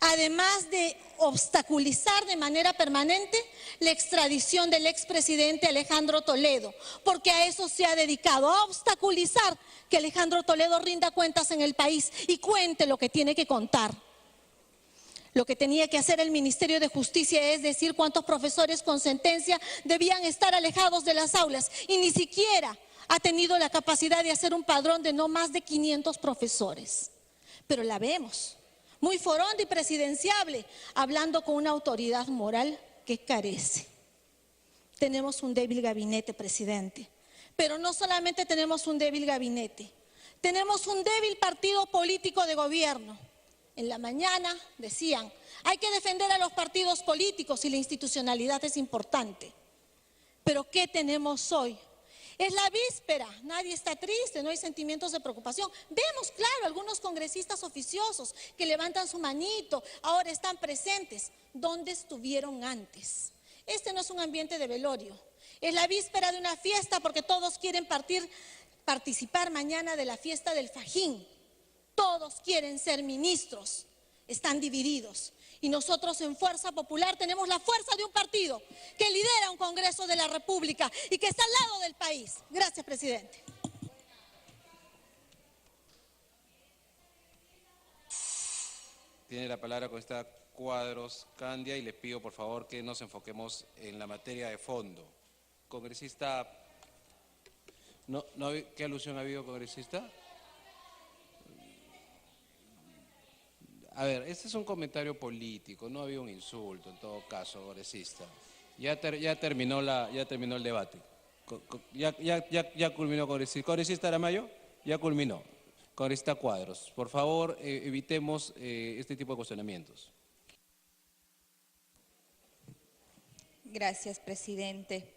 además de obstaculizar de manera permanente la extradición del expresidente Alejandro Toledo, porque a eso se ha dedicado, a obstaculizar que Alejandro Toledo rinda cuentas en el país y cuente lo que tiene que contar. Lo que tenía que hacer el Ministerio de Justicia es decir cuántos profesores con sentencia debían estar alejados de las aulas, y ni siquiera ha tenido la capacidad de hacer un padrón de no más de 500 profesores. Pero la vemos muy foronda y presidenciable, hablando con una autoridad moral que carece. Tenemos un débil gabinete, presidente, pero no solamente tenemos un débil gabinete, tenemos un débil partido político de gobierno. En la mañana decían, hay que defender a los partidos políticos y la institucionalidad es importante. Pero ¿qué tenemos hoy? Es la víspera, nadie está triste, no hay sentimientos de preocupación. Vemos, claro, algunos congresistas oficiosos que levantan su manito, ahora están presentes. ¿Dónde estuvieron antes? Este no es un ambiente de velorio, es la víspera de una fiesta porque todos quieren participar mañana de la fiesta del Fajín. Todos quieren ser ministros, están divididos. Y nosotros en Fuerza Popular tenemos la fuerza de un partido que lidera un Congreso de la República y que está al lado del país. Gracias, presidente. Tiene la palabra con esta Cuadros Candia y le pido por favor que nos enfoquemos en la materia de fondo. Congresista, ¿qué alusión ha habido, congresista? A ver, este es un comentario político, no había un insulto en todo caso, congresista. Ya terminó el debate. Ya culminó, congresista. Congresista Aramayo, ya culminó. Congresista Cuadros, por favor, evitemos este tipo de cuestionamientos. Gracias, presidente.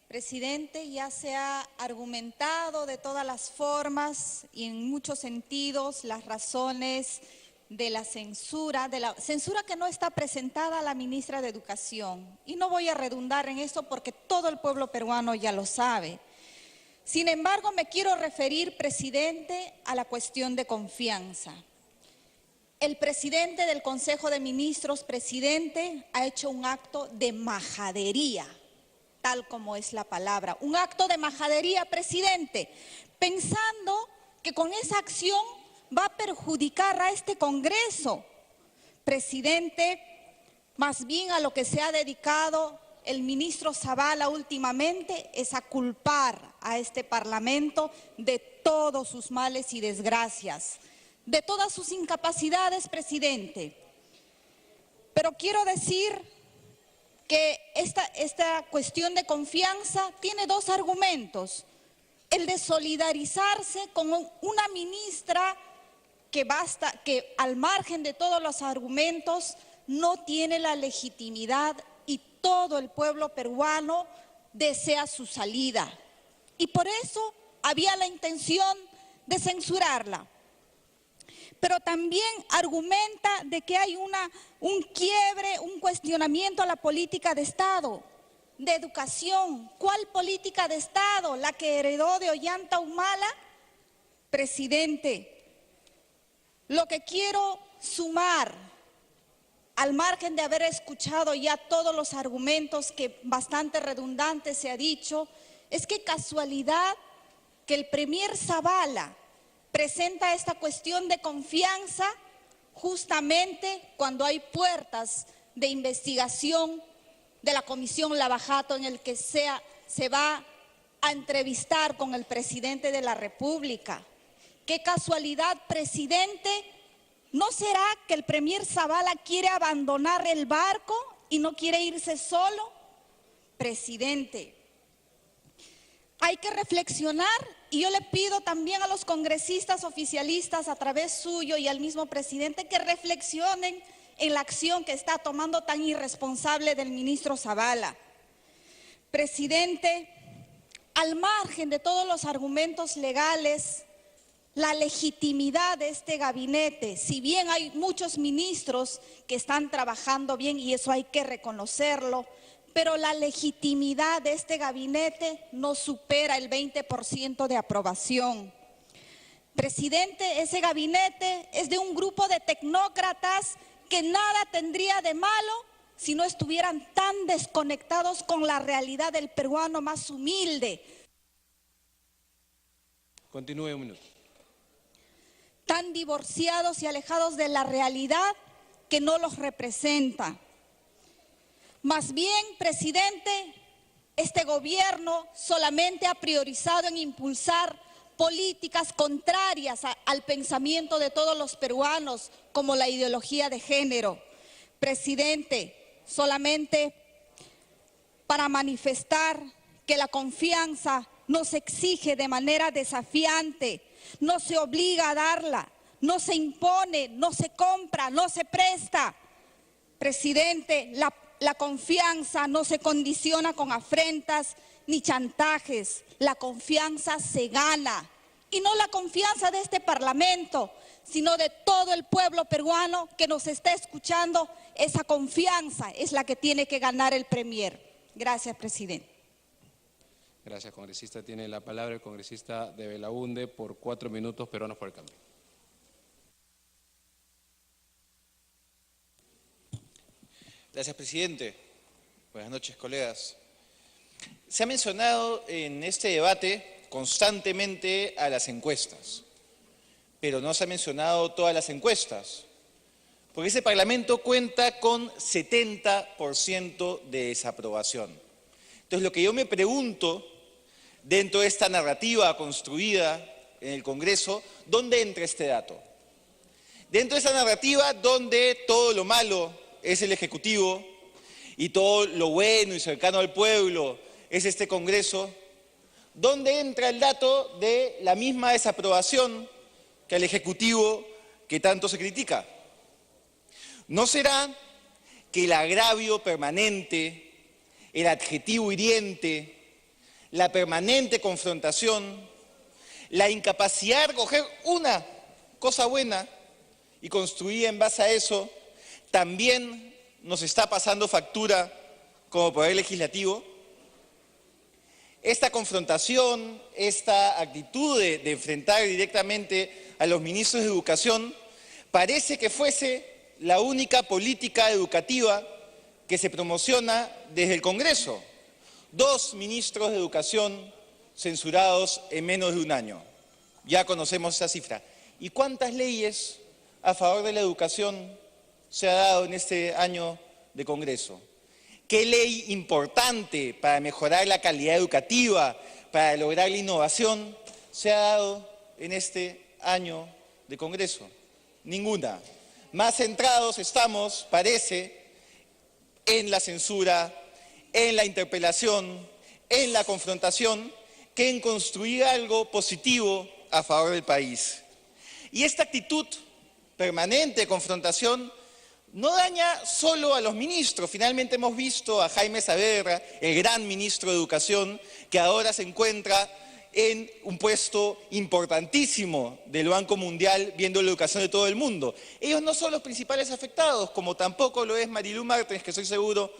Presidente, ya se ha argumentado de todas las formas y en muchos sentidos las razones de la censura que no está presentada a la ministra de Educación. Y no voy a redundar en esto porque todo el pueblo peruano ya lo sabe. Sin embargo, me quiero referir, presidente, a la cuestión de confianza. El presidente del Consejo de Ministros, presidente, ha hecho un acto de majadería, tal como es la palabra. Un acto de majadería, presidente, pensando que con esa acción va a perjudicar a este Congreso. Presidente, más bien a lo que se ha dedicado el ministro Zavala últimamente es a culpar a este Parlamento de todos sus males y desgracias, de todas sus incapacidades, presidente. Pero quiero decir que esta cuestión de confianza tiene dos argumentos. El de solidarizarse con una ministra que al margen de todos los argumentos no tiene la legitimidad y todo el pueblo peruano desea su salida. Y por eso había la intención de censurarla. Pero también argumenta de que hay un quiebre, un cuestionamiento a la política de Estado, de educación. ¿Cuál política de Estado? ¿La que heredó de Ollanta Humala? Presidente, lo que quiero sumar, al margen de haber escuchado ya todos los argumentos que bastante redundantes se ha dicho, es que casualidad que el premier Zavala presenta esta cuestión de confianza justamente cuando hay puertas de investigación de la Comisión Lavajato en el que se va a entrevistar con el presidente de la República. ¡Qué casualidad, presidente! ¿No será que el premier Zavala quiere abandonar el barco y no quiere irse solo? Presidente, hay que reflexionar y yo le pido también a los congresistas oficialistas a través suyo y al mismo presidente que reflexionen en la acción que está tomando tan irresponsable del ministro Zavala. Presidente, al margen de todos los argumentos legales, la legitimidad de este gabinete, si bien hay muchos ministros que están trabajando bien y eso hay que reconocerlo, pero la legitimidad de este gabinete no supera el 20% de aprobación. Presidente, ese gabinete es de un grupo de tecnócratas que nada tendría de malo si no estuvieran tan desconectados con la realidad del peruano más humilde. Continúe un minuto. Tan divorciados y alejados de la realidad que no los representa. Más bien, presidente, este gobierno solamente ha priorizado en impulsar políticas contrarias al pensamiento de todos los peruanos, como la ideología de género. Presidente, solamente para manifestar que la confianza no se exige de manera desafiante, no se obliga a darla, no se impone, no se compra, no se presta. Presidente, la confianza no se condiciona con afrentas ni chantajes. La confianza se gana. Y no la confianza de este Parlamento, sino de todo el pueblo peruano que nos está escuchando. Esa confianza es la que tiene que ganar el Premier. Gracias, presidente. Gracias, congresista. Tiene la palabra el congresista de Belaúnde por 4 minutos, Peruanos por el Cambio. Gracias, presidente. Buenas noches, colegas. Se ha mencionado en este debate constantemente a las encuestas, pero no se ha mencionado todas las encuestas, porque ese Parlamento cuenta con 70% de desaprobación. Entonces, lo que yo me pregunto, dentro de esta narrativa construida en el Congreso, ¿dónde entra este dato? Dentro de esa narrativa donde todo lo malo es el Ejecutivo y todo lo bueno y cercano al pueblo es este Congreso, ¿dónde entra el dato de la misma desaprobación que al Ejecutivo que tanto se critica? ¿No será que el agravio permanente, el adjetivo hiriente, la permanente confrontación, la incapacidad de coger una cosa buena y construir en base a eso, también nos está pasando factura como poder legislativo? Esta confrontación, esta actitud de enfrentar directamente a los ministros de Educación, parece que fuese la única política educativa que se promociona desde el Congreso. 2 ministros de Educación censurados en menos de un año. Ya conocemos esa cifra. ¿Y cuántas leyes a favor de la educación se ha dado en este año de Congreso? ¿Qué ley importante para mejorar la calidad educativa, para lograr la innovación, se ha dado en este año de Congreso? Ninguna. Más centrados estamos, parece, en la censura, en la interpelación, en la confrontación, que en construir algo positivo a favor del país. Y esta actitud permanente de confrontación no daña solo a los ministros. Finalmente hemos visto a Jaime Saavedra, el gran ministro de Educación, que ahora se encuentra en un puesto importantísimo del Banco Mundial viendo la educación de todo el mundo. Ellos no son los principales afectados, como tampoco lo es Marilu Martens, que estoy seguro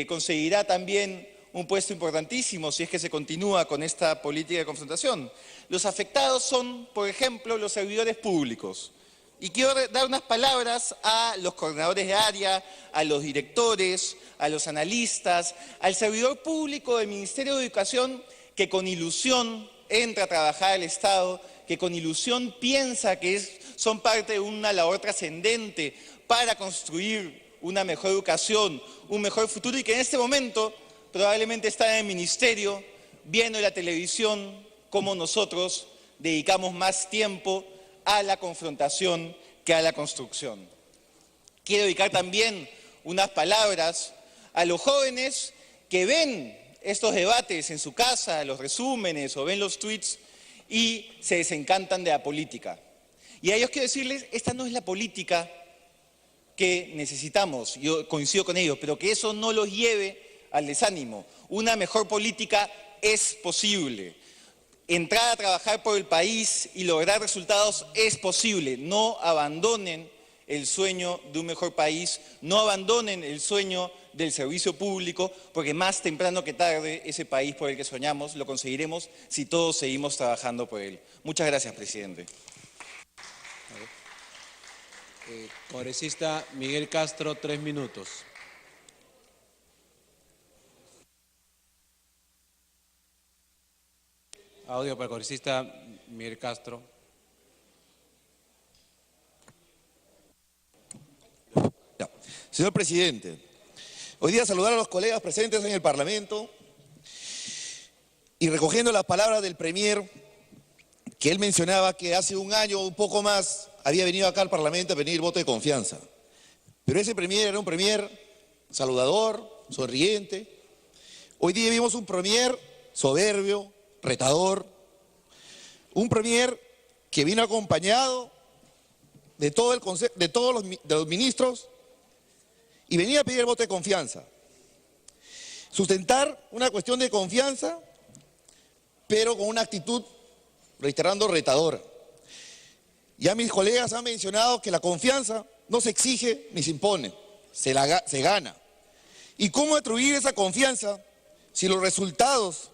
conseguirá también un puesto importantísimo si es que se continúa con esta política de confrontación. Los afectados son, por ejemplo, los servidores públicos. Y quiero dar unas palabras a los coordinadores de área, a los directores, a los analistas, al servidor público del Ministerio de Educación que con ilusión entra a trabajar al Estado, que con ilusión piensa que son parte de una labor trascendente para construir una mejor educación, un mejor futuro, y que en este momento probablemente está en el Ministerio viendo en la televisión cómo nosotros dedicamos más tiempo a la confrontación que a la construcción. Quiero dedicar también unas palabras a los jóvenes que ven estos debates en su casa, los resúmenes o ven los tweets y se desencantan de la política. Y a ellos quiero decirles, esta no es la política que necesitamos, yo coincido con ellos, pero que eso no los lleve al desánimo. Una mejor política es posible. Entrar a trabajar por el país y lograr resultados es posible. No abandonen el sueño de un mejor país, no abandonen el sueño del servicio público, porque más temprano que tarde ese país por el que soñamos lo conseguiremos si todos seguimos trabajando por él. Muchas gracias, presidente. Congresista Miguel Castro, 3 minutos. Audio para el congresista Miguel Castro. Ya. Señor presidente, hoy día saludar a los colegas presentes en el Parlamento y recogiendo las palabras del Premier, que él mencionaba que hace un año o un poco más había venido acá al Parlamento a pedir voto de confianza. Pero ese Premier era un Premier saludador, sonriente. Hoy día vimos un Premier soberbio, retador, un Premier que vino acompañado de todos los ministros y venía a pedir el voto de confianza. Sustentar una cuestión de confianza, pero con una actitud, reiterando, retadora. Ya mis colegas han mencionado que la confianza no se exige ni se impone, se gana. ¿Y cómo atribuir esa confianza si los resultados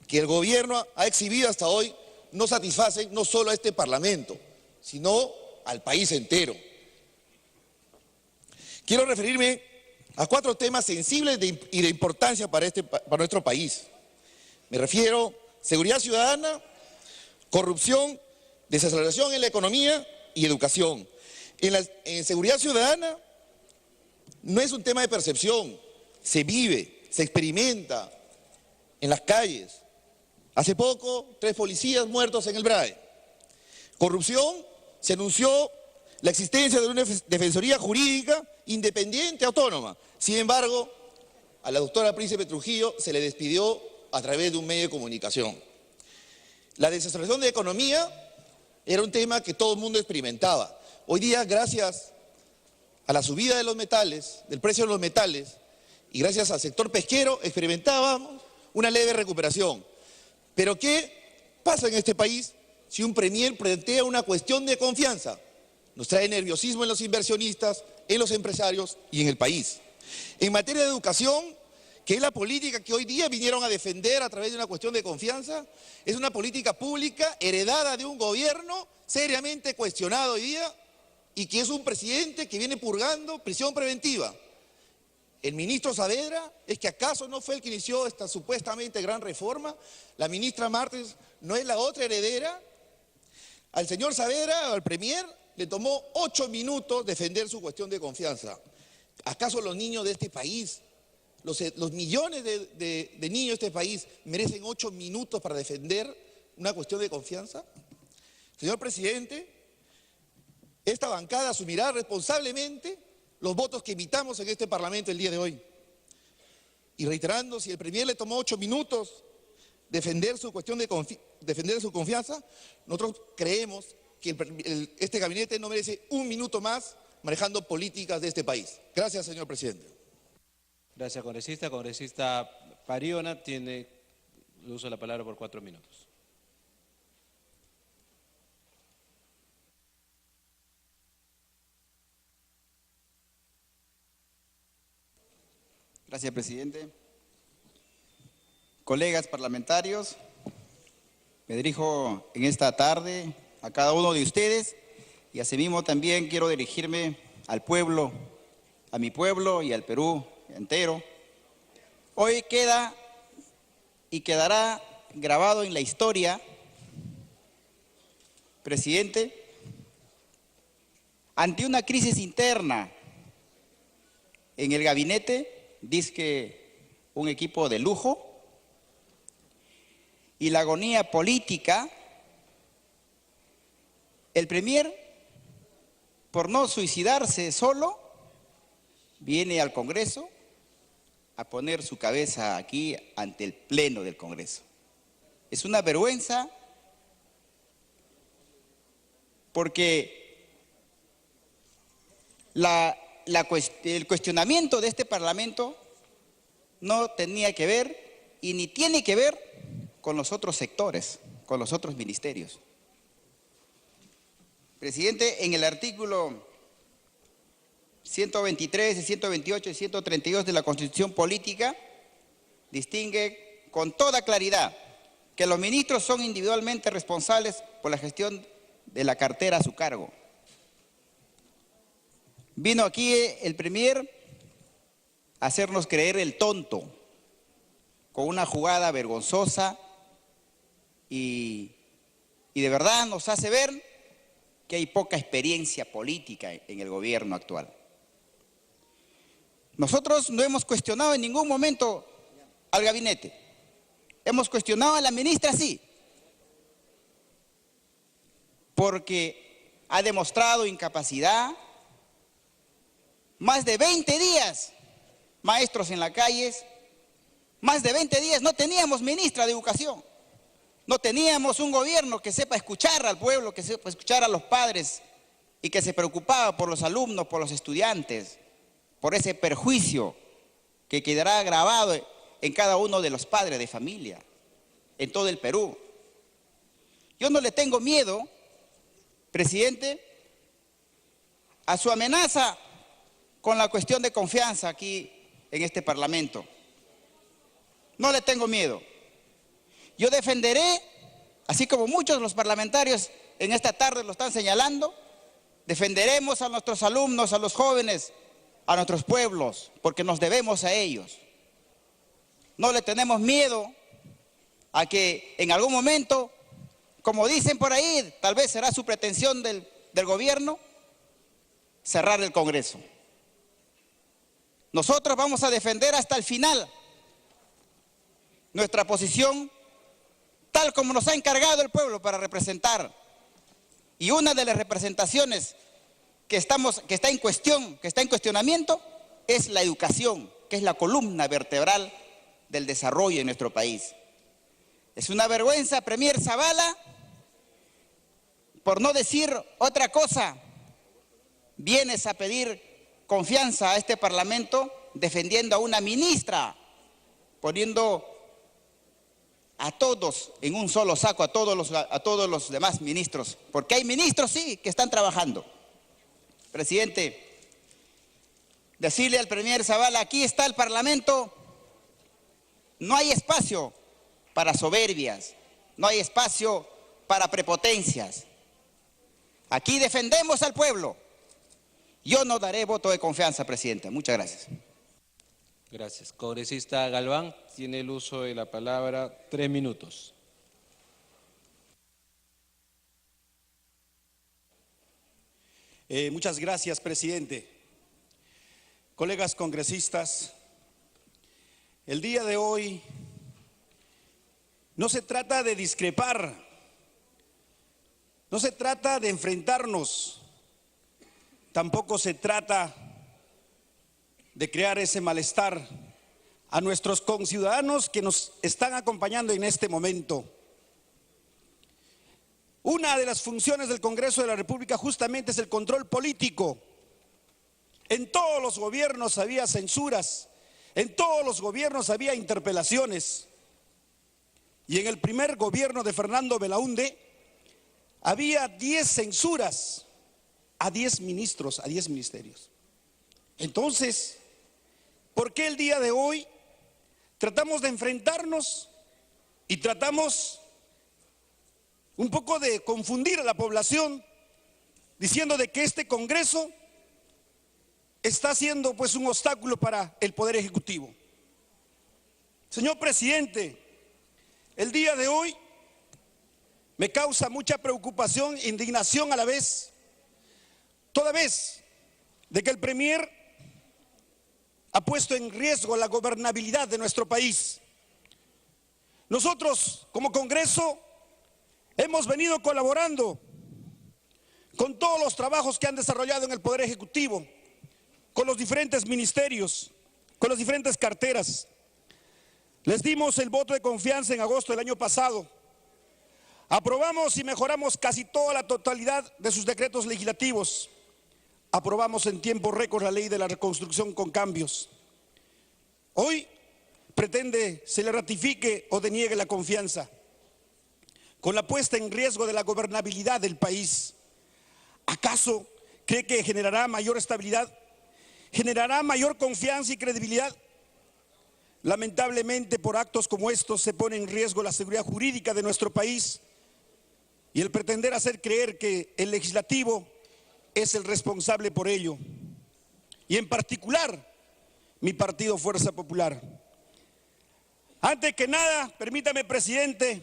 que el gobierno ha exhibido hasta hoy no satisfacen no solo a este Parlamento, sino al país entero? Quiero referirme a 4 temas sensibles y de importancia para nuestro país. Me refiero a seguridad ciudadana, corrupción, desaceleración en la economía y educación. En seguridad ciudadana no es un tema de percepción, se vive, se experimenta en las calles. Hace poco, 3 policías muertos en el BRAE. Corrupción, se anunció la existencia de una defensoría jurídica independiente, autónoma. Sin embargo, a la doctora Príncipe Trujillo se le despidió a través de un medio de comunicación. La desaceleración de economía era un tema que todo el mundo experimentaba. Hoy día, gracias a la subida de los metales, del precio de los metales, y gracias al sector pesquero, experimentábamos una leve recuperación. Pero ¿qué pasa en este país si un Premier plantea una cuestión de confianza? Nos trae nerviosismo en los inversionistas, en los empresarios y en el país. En materia de educación, que es la política que hoy día vinieron a defender a través de una cuestión de confianza, es una política pública heredada de un gobierno seriamente cuestionado hoy día y que es un presidente que viene purgando prisión preventiva. El ministro Saavedra, ¿es que acaso no fue el que inició esta supuestamente gran reforma? La ministra Martens no es la otra heredera. Al señor Saavedra, al Premier, le tomó 8 minutos defender su cuestión de confianza. ¿Acaso los niños de este país, los millones de niños de este país merecen 8 minutos para defender una cuestión de confianza? Señor presidente, esta bancada asumirá responsablemente los votos que emitamos en este Parlamento el día de hoy. Y reiterando, si el Premier le tomó 8 minutos defender su cuestión de defender su confianza, nosotros creemos que este gabinete no merece 1 minuto más manejando políticas de este país. Gracias, señor presidente. Gracias, congresista. Congresista Pariona tiene el uso de la palabra por 4 minutos. Gracias, presidente. Colegas parlamentarios, me dirijo en esta tarde a cada uno de ustedes y asimismo también quiero dirigirme al pueblo, a mi pueblo y al Perú entero. Hoy queda y quedará grabado en la historia, presidente, ante una crisis interna en el gabinete, dizque un equipo de lujo, y la agonía política, el Premier, por no suicidarse solo, viene al Congreso a poner su cabeza aquí ante el Pleno del Congreso. Es una vergüenza porque el cuestionamiento de este Parlamento no tenía que ver y ni tiene que ver con los otros sectores, con los otros ministerios. Presidente, en el artículo 123, 128 y 132 de la Constitución Política distingue con toda claridad que los ministros son individualmente responsables por la gestión de la cartera a su cargo. Vino aquí el Premier a hacernos creer el tonto, con una jugada vergonzosa y de verdad nos hace ver que hay poca experiencia política en el gobierno actual. Nosotros no hemos cuestionado en ningún momento al gabinete. Hemos cuestionado a la ministra, sí, porque ha demostrado incapacidad. Más de 20 días, maestros en las calles, más de 20 días no teníamos ministra de Educación. No teníamos un gobierno que sepa escuchar al pueblo, que sepa escuchar a los padres y que se preocupaba por los alumnos, por los estudiantes, por ese perjuicio que quedará grabado en cada uno de los padres de familia, en todo el Perú. Yo no le tengo miedo, presidente, a su amenaza con la cuestión de confianza aquí en este Parlamento. No le tengo miedo. Yo defenderé, así como muchos de los parlamentarios en esta tarde lo están señalando, defenderemos a nuestros alumnos, a los jóvenes, a nuestros pueblos, porque nos debemos a ellos. No le tenemos miedo a que en algún momento, como dicen por ahí, tal vez será su pretensión del gobierno, cerrar el Congreso. Nosotros vamos a defender hasta el final nuestra posición, tal como nos ha encargado el pueblo para representar. Y una de las representaciones que está en cuestión, que está en cuestionamiento, es la educación, que es la columna vertebral del desarrollo en nuestro país. Es una vergüenza, Premier Zavala, por no decir otra cosa, vienes a pedir confianza a este Parlamento defendiendo a una ministra, poniendo a todos en un solo saco, a todos los demás ministros, porque hay ministros, sí, que están trabajando. Presidente, decirle al Premier Zavala, aquí está el Parlamento, no hay espacio para soberbias, no hay espacio para prepotencias. Aquí defendemos al pueblo. Yo no daré voto de confianza, presidente. Muchas gracias. Gracias. Congresista Galván, tiene el uso de la palabra 3 minutos. Muchas gracias, presidente. Colegas congresistas, el día de hoy no se trata de discrepar, no se trata de enfrentarnos, tampoco se trata de crear ese malestar a nuestros conciudadanos que nos están acompañando en este momento. Una de las funciones del Congreso de la República justamente es el control político. En todos los gobiernos había censuras, en todos los gobiernos había interpelaciones. Y en el primer gobierno de Fernando Belaúnde había 10 censuras a 10 ministros, a 10 ministerios. Entonces, ¿por qué el día de hoy tratamos de enfrentarnos y tratamos un poco de confundir a la población diciendo de que este Congreso está siendo pues un obstáculo para el Poder Ejecutivo? Señor presidente, el día de hoy me causa mucha preocupación e indignación a la vez, toda vez de que el Premier ha puesto en riesgo la gobernabilidad de nuestro país. Nosotros, como Congreso, hemos venido colaborando con todos los trabajos que han desarrollado en el Poder Ejecutivo, con los diferentes ministerios, con las diferentes carteras. Les dimos el voto de confianza en agosto del año pasado. Aprobamos y mejoramos casi toda la totalidad de sus decretos legislativos. Aprobamos en tiempo récord la ley de la reconstrucción con cambios. Hoy pretende se le ratifique o deniegue la confianza, con la puesta en riesgo de la gobernabilidad del país. ¿Acaso cree que generará mayor estabilidad? ¿Generará mayor confianza y credibilidad? Lamentablemente, por actos como estos se pone en riesgo la seguridad jurídica de nuestro país y el pretender hacer creer que el legislativo es el responsable por ello. y en particular mi partido Fuerza Popular. Antes que nada, permítame, presidente,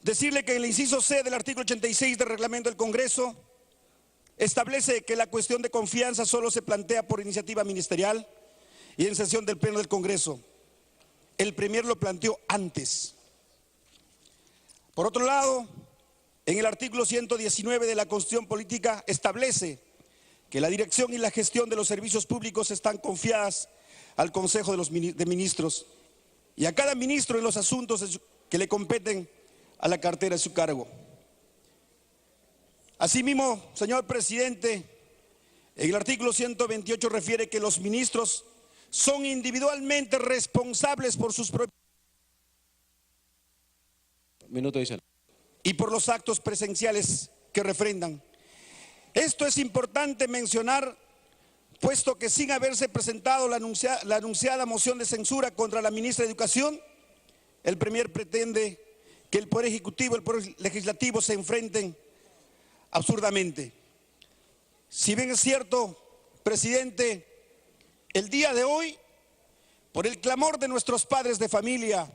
decirle que el inciso C del artículo 86 del reglamento del Congreso establece que la cuestión de confianza solo se plantea por iniciativa ministerial y en sesión del Pleno del Congreso. El Premier lo planteó antes. Por otro lado, en el artículo 119 de la Constitución Política establece que la dirección y la gestión de los servicios públicos están confiadas al Consejo de Ministros y a cada ministro en los asuntos que le competen a la cartera de su cargo. Asimismo, señor presidente, en el artículo 128 refiere que los ministros son individualmente responsables por sus propios y por los actos presenciales que refrendan. Esto es importante mencionar, puesto que sin haberse presentado la anunciada moción de censura contra la ministra de Educación, el Premier pretende que el Poder Ejecutivo y el Poder Legislativo se enfrenten absurdamente. Si bien es cierto, presidente, el día de hoy, por el clamor de nuestros padres de familia,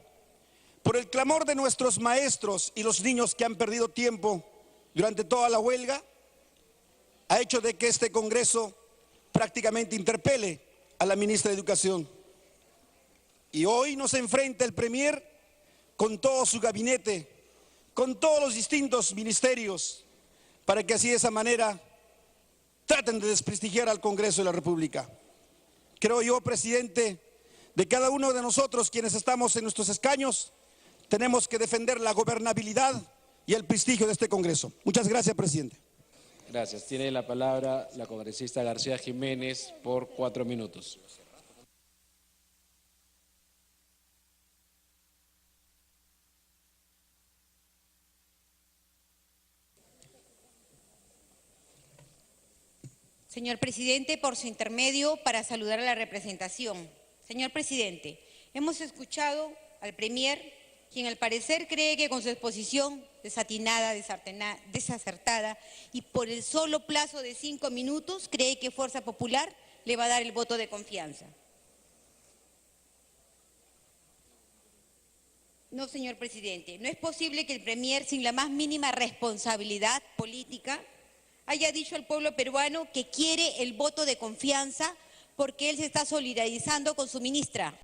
por el clamor de nuestros maestros y los niños que han perdido tiempo durante toda la huelga, ha hecho de que este Congreso prácticamente interpele a la ministra de Educación. Y hoy nos enfrenta el Premier con todo su gabinete, con todos los distintos ministerios, para que así de esa manera traten de desprestigiar al Congreso de la República. Creo yo, presidente, de cada uno de nosotros quienes estamos en nuestros escaños, tenemos que defender la gobernabilidad y el prestigio de este Congreso. Muchas gracias, presidente. Gracias. Tiene la palabra la congresista García Jiménez por 4 minutos. Señor presidente, por su intermedio, para saludar a la representación. Señor presidente, hemos escuchado al Premier, quien al parecer cree que con su exposición desatinada, desacertada y por el solo plazo de 5 minutos, cree que Fuerza Popular le va a dar el voto de confianza. No, señor presidente, no es posible que el Premier, sin la más mínima responsabilidad política, haya dicho al pueblo peruano que quiere el voto de confianza porque él se está solidarizando con su ministra.